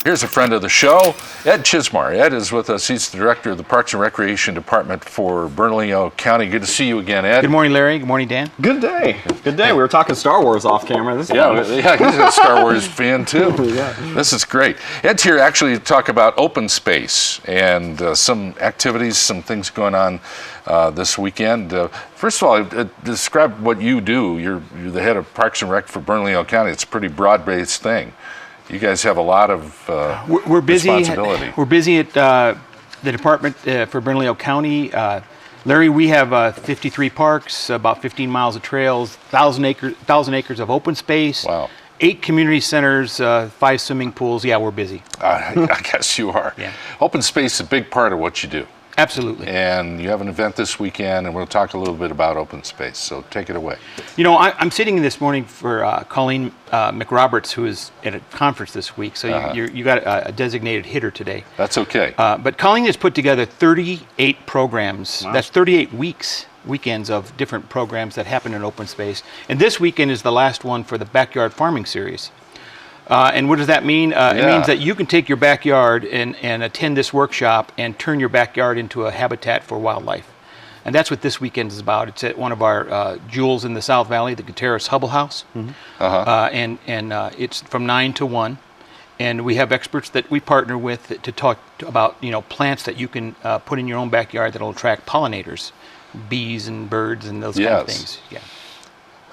Here's a friend of the show, Ed Chismar. Ed is with us. He's the director of the Parks and Recreation Department for Bernalillo County. Good to see you again, Ed. Good morning, Larry. Good morning, Dan. Good day. Good day. We were talking Star Wars off camera. This is yeah, he's a Star Wars fan too. Yeah. This is great. Ed's here actually to talk about open space and some activities, some things going on this weekend. First of all, describe what you do. You're the head of Parks and Rec for Bernalillo County. It's a pretty broad-based thing. You guys have a lot of we're busy. responsibility. We're busy at the department for Bernalillo County. Larry, we have 53 parks, about 15 miles of trails, 1,000 acres of open space. Wow. 8 community centers, 5 swimming pools. Yeah, we're busy. I guess you are. Yeah. Open space is a big part of what you do. Absolutely. And you have an event this weekend, and we'll talk a little bit about open space. So take it away. You know, I'm sitting this morning for Colleen McRoberts, who is at a conference this week. So you got a designated hitter today. That's okay. But Colleen has put together 38 programs. Wow. That's 38 weekends of different programs that happen in open space. And this weekend is the last one for the Backyard Farming Series. And what does that mean? It means that you can take your backyard and attend this workshop and turn your backyard into a habitat for wildlife. And that's what this weekend is about. It's at one of our jewels in the South Valley, the Gutierrez Hubble House. Mm-hmm. And it's from 9 to 1. And we have experts that we partner with to talk about, plants that you can put in your own backyard that will attract pollinators, bees and birds and those kind of things. Yeah.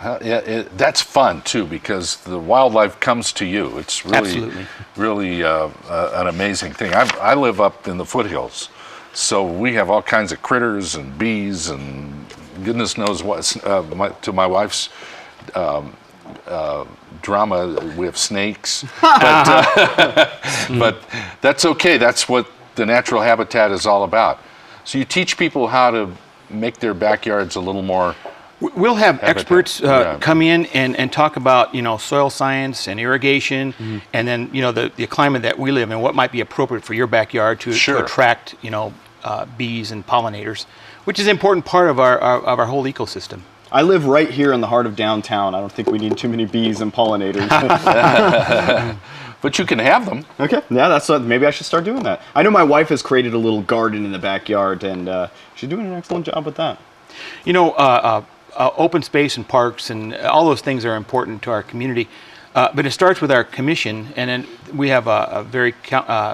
That's fun too, because the wildlife comes to you. It's really an amazing thing. I live up in the foothills, so we have all kinds of critters and bees and goodness knows what. To my wife's drama, we have snakes, but that's okay. That's what the natural habitat is all about. So you teach people how to make their backyards a little more. We'll have experts come in and talk about, soil science and irrigation, and then, the climate that we live in, what might be appropriate for your backyard to attract, bees and pollinators, which is an important part of our whole ecosystem. I live right here in the heart of downtown. I don't think we need too many bees and pollinators. But you can have them. Okay, yeah, that's maybe I should start doing that. I know my wife has created a little garden in the backyard, and she's doing an excellent job with that. Open space and parks and all those things are important to our community, but it starts with our commission, and then we have a very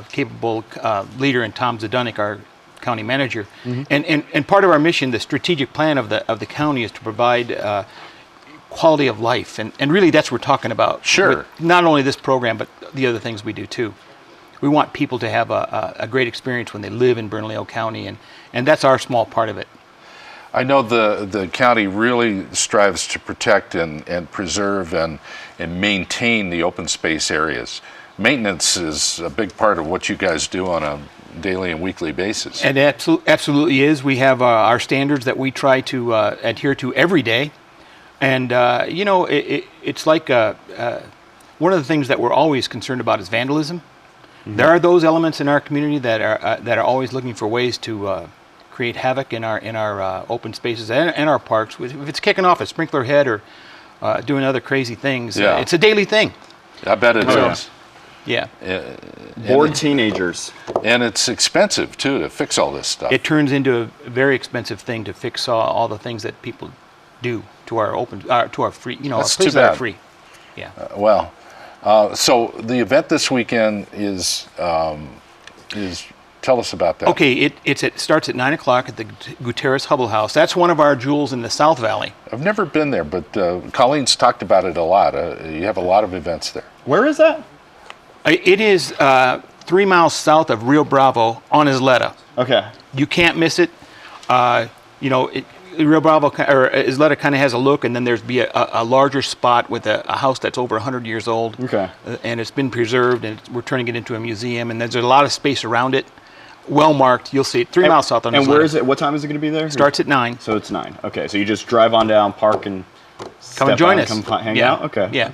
capable leader in Tom Zdunek, our county manager, and part of our mission, the strategic plan of the county, is to provide quality of life, and really that's what we're talking about. Sure. With not only this program, but the other things we do too. We want people to have a great experience when they live in Bernalillo County, and that's our small part of it. I know the county really strives to protect and preserve and maintain the open space areas. Maintenance is a big part of what you guys do on a daily and weekly basis. And it absolutely is. We have our standards that we try to adhere to every day. And, it's like one of the things that we're always concerned about is vandalism. Mm-hmm. There are those elements in our community that are always looking for ways to create havoc in our open spaces and our parks. If it's kicking off a sprinkler head or doing other crazy things, it's a daily thing. I bet it is. Yeah. Bored teenagers. And it's expensive too to fix all this stuff. It turns into a very expensive thing to fix all the things that people do to our free. That's our too bad. Are free. Yeah. So the event this weekend is. Tell us about that. Okay, it starts at 9 o'clock at the Gutierrez Hubble House. That's one of our jewels in the South Valley. I've never been there, but Colleen's talked about it a lot. You have a lot of events there. Where is that? It is 3 miles south of Rio Bravo on Isleta. Okay. You can't miss it. Rio Bravo or Isleta kind of has a look, and then there's a larger spot with a house that's over 100 years old. Okay. And it's been preserved, and we're turning it into a museum, and there's a lot of space around it. Well marked. You'll see it 3 miles south on Isleta. And where is it? What time is it going to be there? Starts at 9. So it's 9. Okay. So you just drive on down, park, and come and join us. Come hang out. Okay. Yeah.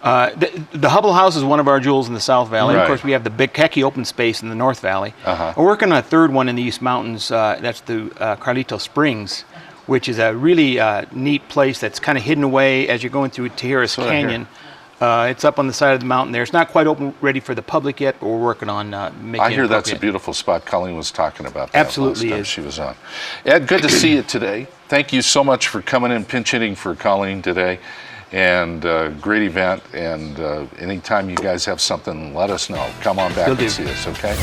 The Hubble House is one of our jewels in the South Valley. Right. Of course, we have the Big Keki open space in the North Valley. We're working on a third one in the East Mountains. That's the Carlito Springs, which is a really neat place that's kind of hidden away as you're going through Tijeras Canyon. It's up on the side of the mountain there. It's not quite open, ready for the public yet, but we're working on making I hear it that's a appropriate. beautiful spot. Colleen was talking about that Absolutely last time is. she was on. Ed, good to see you today. Thank you so much for coming in, pinch hitting for Colleen today. And great event. And anytime you guys have something, let us know. Come on back Will do. and see us, okay?